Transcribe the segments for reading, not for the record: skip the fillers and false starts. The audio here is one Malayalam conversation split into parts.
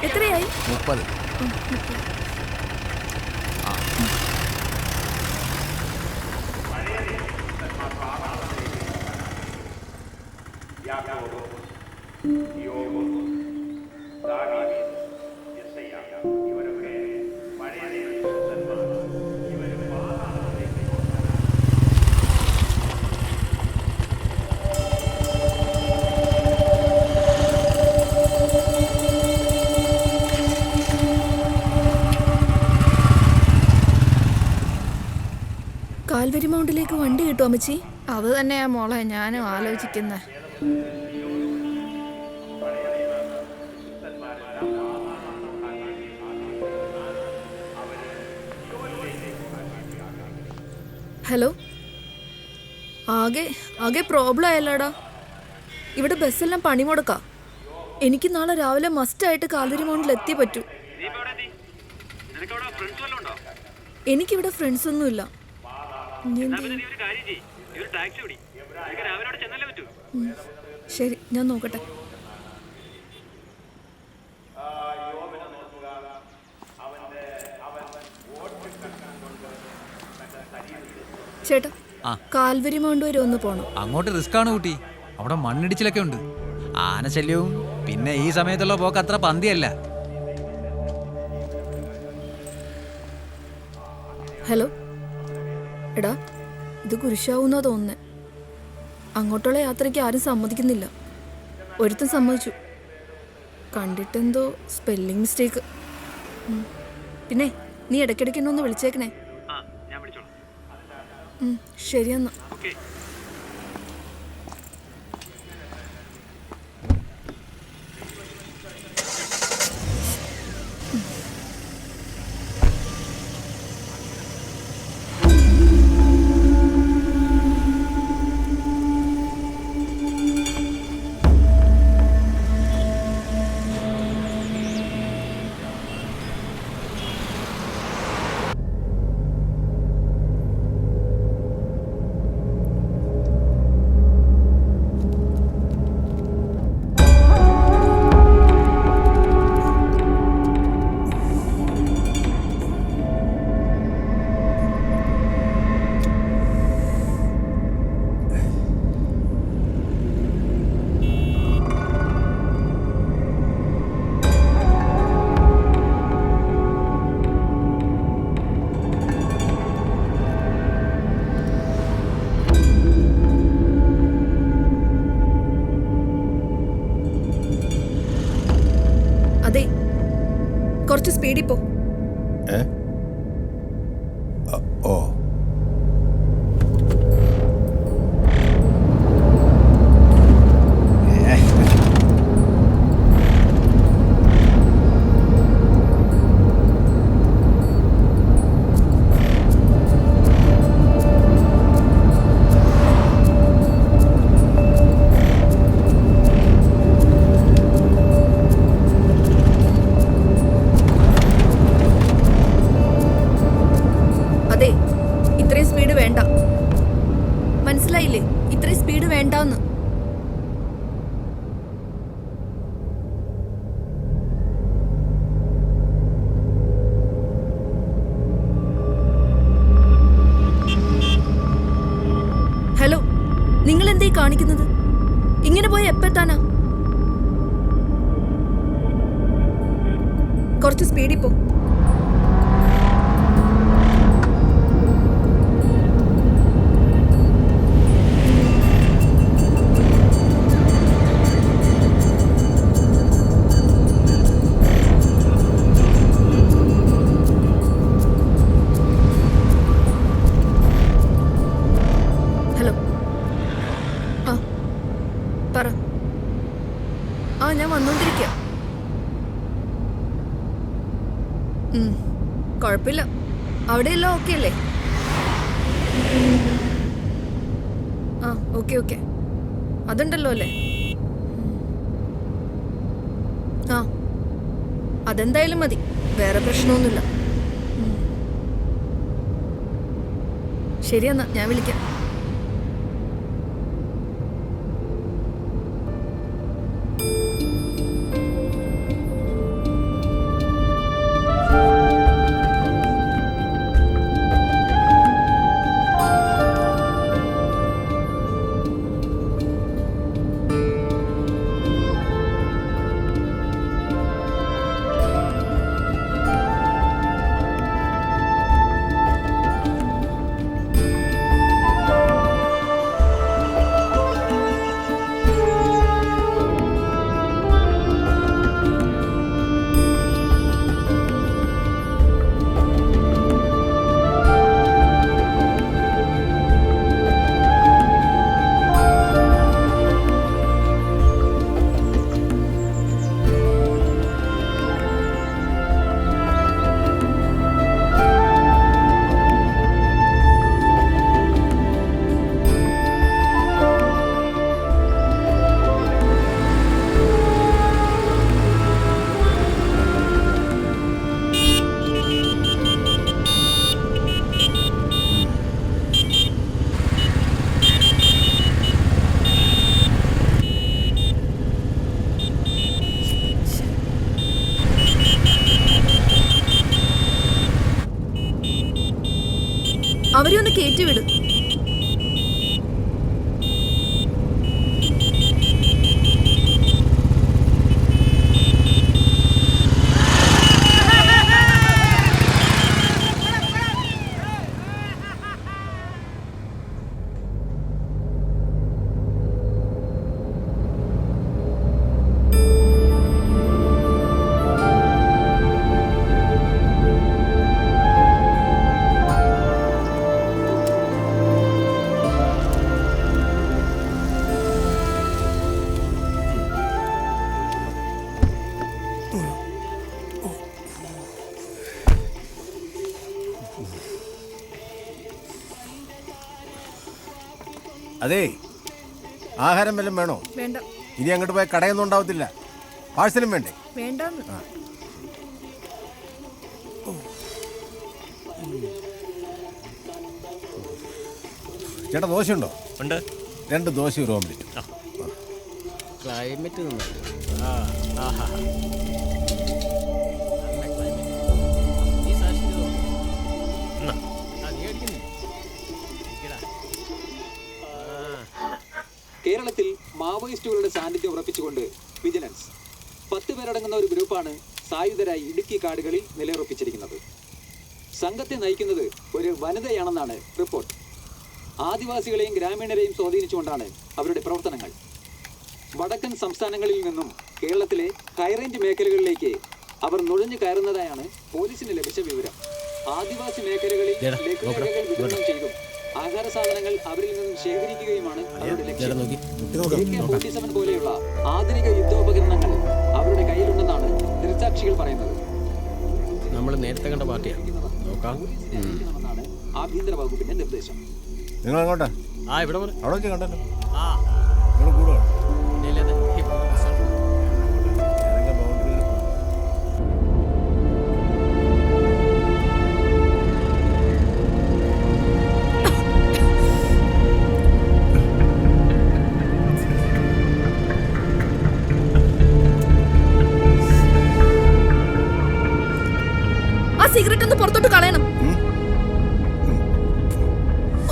എത്രയായി? 30. കാൽവരി മൗണ്ടിലേക്ക് വണ്ടി കിട്ടുമോ അമ്മച്ചി? അത് തന്നെയാ മോളെ ഞാനും ആലോചിക്കുന്നത്. ഹലോ, ആകെ പ്രോബ്ലം ആയല്ലോടാ. ഇവിടെ ബസ്സെല്ലാം പണിമുടക്കാ. എനിക്ക് നാളെ രാവിലെ മസ്റ്റായിട്ട് കാൽവരി മൗണ്ടിൽ എത്തിയേ പറ്റൂ. എനിക്കിവിടെ ഫ്രണ്ട്സ് ഒന്നുമില്ല. ശരി, ഞാൻ നോക്കട്ടെ. ചേട്ടാ, കാൽവരി മൗണ്ട് വരെ ഒന്ന് പോണം. അങ്ങോട്ട് റിസ്ക് ആണ് കുട്ടി. അവിടെ മണ്ണിടിച്ചിലൊക്കെ ഉണ്ട്, ആനശല്യവും. പിന്നെ ഈ സമയത്തുള്ള പോക്ക് അത്ര പന്തിയല്ല. ഹലോ എടാ, ഇത് കുരിശാവൂന്നാ തോന്നുന്നേ. അങ്ങോട്ടുള്ള യാത്രയ്ക്ക് ആരും സമ്മതിക്കുന്നില്ല. ഒരുത്തും സമ്മതിച്ചു. കണ്ടിട്ടെന്തോ സ്പെല്ലിംഗ് മിസ്റ്റേക്ക്. പിന്നെ നീ ഇടയ്ക്കിടയ്ക്ക് എന്നെ ഒന്ന് വിളിച്ചേക്കണേ. ശരിയെന്നാ. അതെ, കുറച്ച് സ്പീഡിൽ പോ. ഓ, ഇത്രയും സ്പീഡ് വേണ്ട, മനസ്സിലായില്ലേ? ഇത്രയും സ്പീഡ് വേണ്ടെന്ന്. ഹലോ, നിങ്ങൾ എന്തേ കാണിക്കുന്നത്? ഇങ്ങനെ പോയി എപ്പെത്താനാ? കുറച്ച് സ്പീഡിൽ പോ. ഞാൻ വന്നോണ്ടിരിക്ക. കുഴപ്പമില്ല, അവിടെയെല്ലാം ഓക്കെ അല്ലേ? ഓക്കെ അതുണ്ടല്ലോ അല്ലേ? അതെന്തായാലും മതി, വേറെ പ്രശ്നമൊന്നുമില്ല. ശരിയെന്നാ ഞാൻ വിളിക്കാം. അവരെ ഒന്ന് കയറ്റിവിടും. അതേ, ആഹാരം വല്ലതും വേണോ? വേണ്ട. ഇനി അങ്ങോട്ട് പോയ കടയൊന്നും ഉണ്ടാവത്തില്ല. പാഴ്സലും വേണ്ടേ? വേണ്ടെന്ന്. ചേട്ടാ ദോശയുണ്ടോ? ഉണ്ട്. 2 ദോശ ഒരു ഓംലെറ്റ്. ക്ലൈമറ്റ് കേരളത്തിൽ മാവോയിസ്റ്റുകളുടെ സാന്നിധ്യം ഉറപ്പിച്ചുകൊണ്ട് വിജിലൻസ് 10 പേരടങ്ങുന്ന ഒരു ഗ്രൂപ്പാണ് സായുധരായി ഇടുക്കി കാടുകളിൽ നിലയുറപ്പിച്ചിരിക്കുന്നത്. സംഘത്തെ നയിക്കുന്നത് ഒരു വനിതയാണെന്നാണ് റിപ്പോർട്ട്. ആദിവാസികളെയും ഗ്രാമീണരെയും സ്വാധീനിച്ചുകൊണ്ടാണ് അവരുടെ പ്രവർത്തനങ്ങൾ. വടക്കൻ സംസ്ഥാനങ്ങളിൽ നിന്നും കേരളത്തിലെ ഹൈറേഞ്ച് മേഖലകളിലേക്ക് അവർ നുഴഞ്ഞു കയറുന്നതായാണ് പോലീസിന് ലഭിച്ച വിവരം. ആദിവാസി മേഖലകളിൽ ലഘുലേഖകൾ വിതരണം ചെയ്തും ആഹാര സാധനങ്ങൾ അവരിൽ നിന്നും ശേഖരിക്കുകയുമാണ് അവരുടെ ലക്ഷ്യം. AK-47 പോലെയുള്ള ആധുനിക യുദ്ധോപകരണങ്ങൾ അവരുടെ കയ്യിലുണ്ടെന്നാണ് ദൃക്സാക്ഷികൾ പറയുന്നത്. നമ്മൾ നേരത്തെ കണ്ട പാർട്ടിയാണ്. ആഭ്യന്തര വകുപ്പിന്റെ നിർദ്ദേശം. നിങ്ങൾ അങ്ങോട്ടാ? ഇവിടെ അവിടെ വെച്ച് കണ്ടല്ലോ. നിങ്ങൾ കൂടുക. ആ സിഗരറ്റ് ഒന്ന് പുറത്തോട്ട് കളയണം.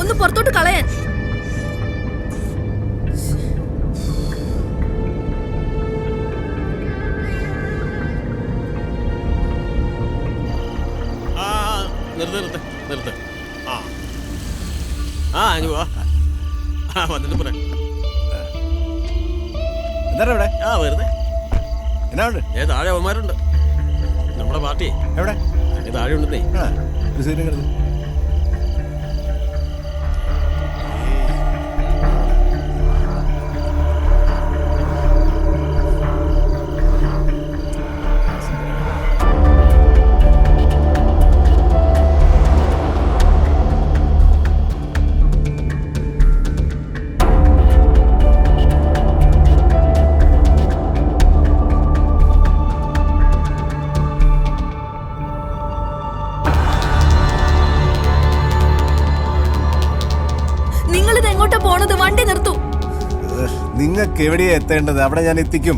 ഒന്ന് പുറത്തോട്ട് കളയാൻ. നിർത്ത്. അനുവാ വന്നിട്ട് പറയാം. എന്താ ഇവിടെ? വെറുതെ എന്നാ ഉണ്ട്? താഴെ അവന്മാരുണ്ട്. നമ്മുടെ പാർട്ടി എവിടെ? താഴെ ഉണ്ടെന്നേ. ഒരു സീനും കിടന്നു. വണ്ടി നിർത്തൂ. നിങ്ങൾക്ക് എവിടെയാ എത്തേണ്ടത്? അവിടെ ഞാൻ എത്തിക്കും.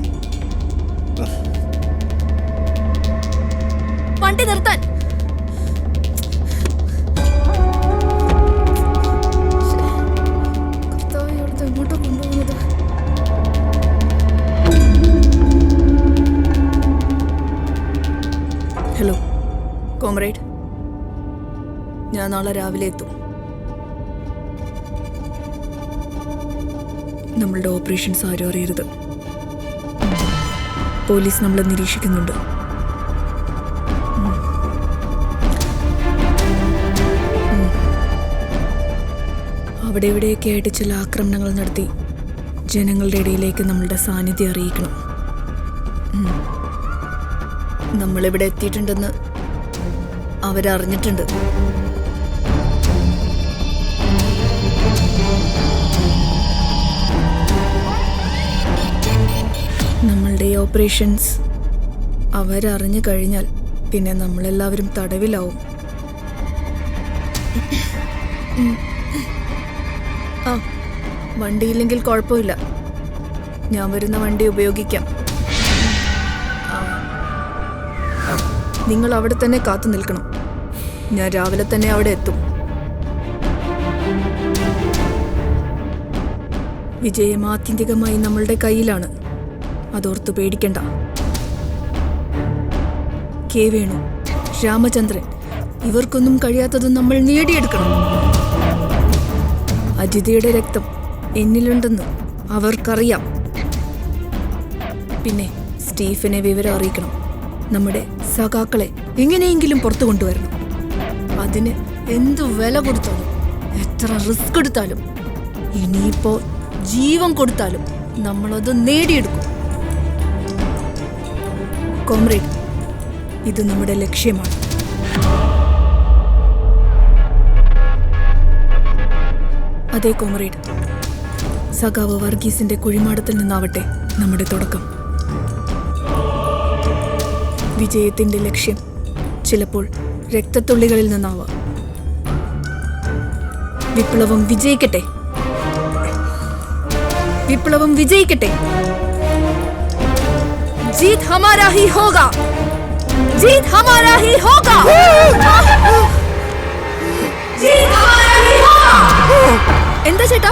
വണ്ടി നിർത്താൻ. കർത്താവേ, ഇവിടുത്തെ എങ്ങോട്ടാ കൊണ്ടുപോകുന്നത്? ഹലോ കോമ്രേഡ്, ഞാൻ നാളെ രാവിലെ എത്തും. നമ്മളുടെ ഓപ്പറേഷൻസ് ആരും അറിയരുത്. പോലീസ് നമ്മളെ നിരീക്ഷിക്കുന്നുണ്ട്. അവിടെ ഇവിടെയൊക്കെ ആയിട്ട് ചില ആക്രമണങ്ങൾ നടത്തി ജനങ്ങളുടെ ഇടയിലേക്ക് നമ്മളുടെ സാന്നിധ്യം അറിയിക്കണം. നമ്മളിവിടെ എത്തിയിട്ടുണ്ടെന്ന് അവരറിഞ്ഞിട്ടുണ്ട്. നമ്മളുടെ ഈ ഓപ്പറേഷൻസ് അവരറിഞ്ഞു കഴിഞ്ഞാൽ പിന്നെ നമ്മളെല്ലാവരും തടവിലാവും. ആ, വണ്ടിയില്ലെങ്കിൽ കുഴപ്പമില്ല, ഞാൻ വരുന്ന വണ്ടി ഉപയോഗിക്കാം. നിങ്ങൾ അവിടെ തന്നെ കാത്തു നിൽക്കണം. ഞാൻ രാവിലെ തന്നെ അവിടെ എത്തും. വിജയം ആത്യന്തികമായി നമ്മളുടെ കയ്യിലാണ്, അതോർത്ത് പേടിക്കണ്ട. കെ വേണു, രാമചന്ദ്രൻ, ഇവർക്കൊന്നും കഴിയാത്തത് നമ്മൾ നേടിയെടുക്കണം. അജിതയുടെ രക്തം എന്നിലുണ്ടെന്ന് അവർക്കറിയാം. പിന്നെ സ്റ്റീഫനെ വിവരം അറിയിക്കണം. നമ്മുടെ സഖാക്കളെ എങ്ങനെയെങ്കിലും പുറത്തു കൊണ്ടുവരണം. അതിന് എന്തു വില കൊടുത്താലും, എത്ര റിസ്ക് എടുത്താലും, ഇനിയിപ്പോ ജീവൻ കൊടുത്താലും നമ്മളത് നേടിയെടുക്കും. കോമ്രേഡ്, ഇത് നമ്മുടെ ലക്ഷ്യമാണ്. അതേ കോമ്രേഡ്, സഖാവ് വർഗീസിന്റെ കുഴിമാടത്തിൽ നിന്നാവട്ടെ നമ്മുടെ തുടക്കം. വിജയത്തിന്റെ ലക്ഷ്യം ചിലപ്പോൾ രക്തത്തുള്ളികളിൽ നിന്നാവാം. വിപ്ലവം വിജയിക്കട്ടെ, വിപ്ലവം വിജയിക്കട്ടെ. जीत हमारा ही होगा, जीत हमारा ही होगा, जीत हमारा ही होगा. എന്താ ചേട്ടാ?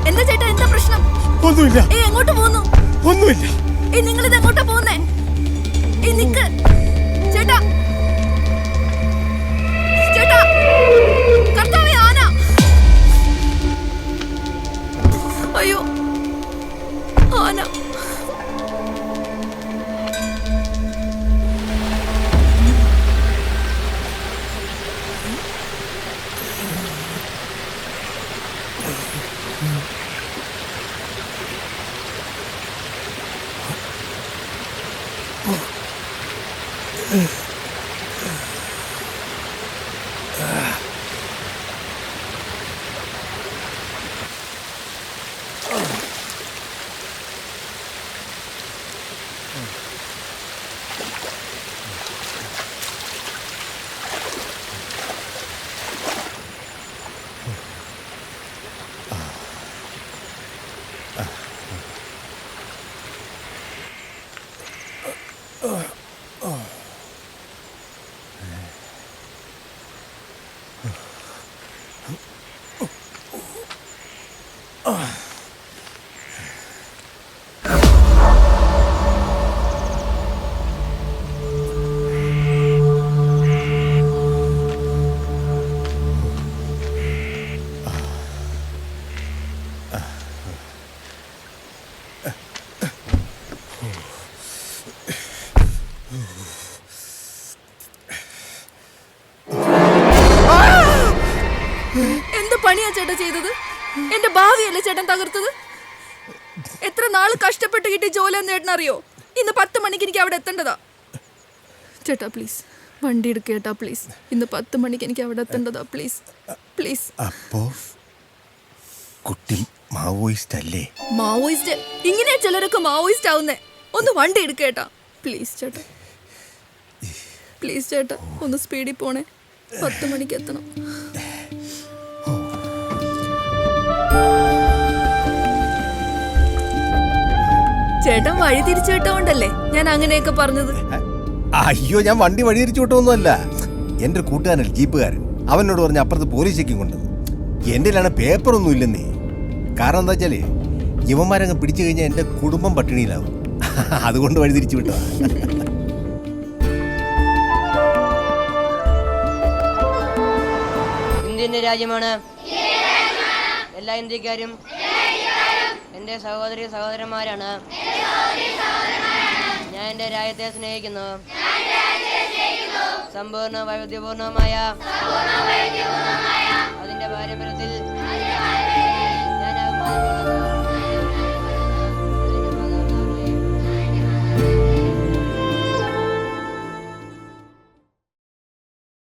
എന്താ ചേട്ടാ, എന്താ പ്രശ്നം? ഒന്നുമില്ല. എങ്ങോട്ട് പോകുന്നു? ഒന്നുമില്ല. നിങ്ങൾ ഇത് എങ്ങോട്ടാ പോകുന്നേ? നിക്ക് ചേട്ടാ, ചേട്ടാ, കർത്താവേ, ആന! അയ്യോ, ആന! എന്ത് പണിയാ ചേട്ടാ ചെയ്തത്? എന്റെ ഭാവിയല്ലേ ചേട്ടൻ തകർത്തത്? എത്ര നാള് കഷ്ടപ്പെട്ട് കിട്ടിയ ജോലി എന്ന് ചേട്ടനറിയോ? ഇന്ന് 10 മണിക്ക് എനിക്ക് അവിടെ എത്തേണ്ടതാ. ചേട്ടാ പ്ലീസ് വണ്ടി എടുക്കേട്ടാ പ്ലീസ്. ഇന്ന് 10 മണിക്ക് എനിക്ക് അവിടെ എത്തേണ്ടതാ പ്ലീസ്, പ്ലീസ്. അപ്പോ കുട്ടി മാവോയിസ്റ്റ് അല്ലേ? മാവോയിസ്റ്റ്? ഇങ്ങനെ ചിലരൊക്കെ മാവോയിസ്റ്റ് ആവുന്നേ. ഒന്ന് വണ്ടി എടുക്കേട്ടാ പ്ലീസ് ചേട്ടാ, പ്ലീസ് ചേട്ടാ, ഒന്ന് സ്പീഡിൽ പോണേ. 10 മണിക്ക് എത്തണം. ചേട്ടൻ വഴി തിരിച്ചു വിട്ടോണ്ടല്ലേ ഞാൻ അങ്ങനെയൊക്കെ പറഞ്ഞത്. അയ്യോ, ഞാൻ വണ്ടി വഴിതിരിച്ചു വിട്ടൊന്നുമല്ല. എൻ്റെ ഒരു കൂട്ടുകാരൻ ജീപ്പുകാരൻ അവനോട് പറഞ്ഞ് അപ്പുറത്ത് പോലീസ് ചെക്കിങ് കൊണ്ടത്. എൻ്റെ കയ്യിലാണ് പേപ്പറൊന്നും ഇല്ലെന്നേ. കാരണം എന്താ വെച്ചാല് ഇവന്മാരങ്ങ് പിടിച്ചു കഴിഞ്ഞാൽ എൻ്റെ കുടുംബം പട്ടിണിയിലാവും. അതുകൊണ്ട് വഴിതിരിച്ചു വിട്ടതാ. ഇന്ത്യൻ്റെ രാജ്യമാണ്. എല്ലാ ഇന്ത്യക്കാരും എൻ്റെ സഹോദരി സഹോദരന്മാരാണ്. ഞാൻ എൻ്റെ രാജ്യത്തെ സ്നേഹിക്കുന്നു. സമ്പൂർണ്ണ വൈവിധ്യപൂർണമായ അതിൻ്റെ പാരമ്പര്യത്തിൽ ഞാൻ അഭിമാനിക്കുന്നു.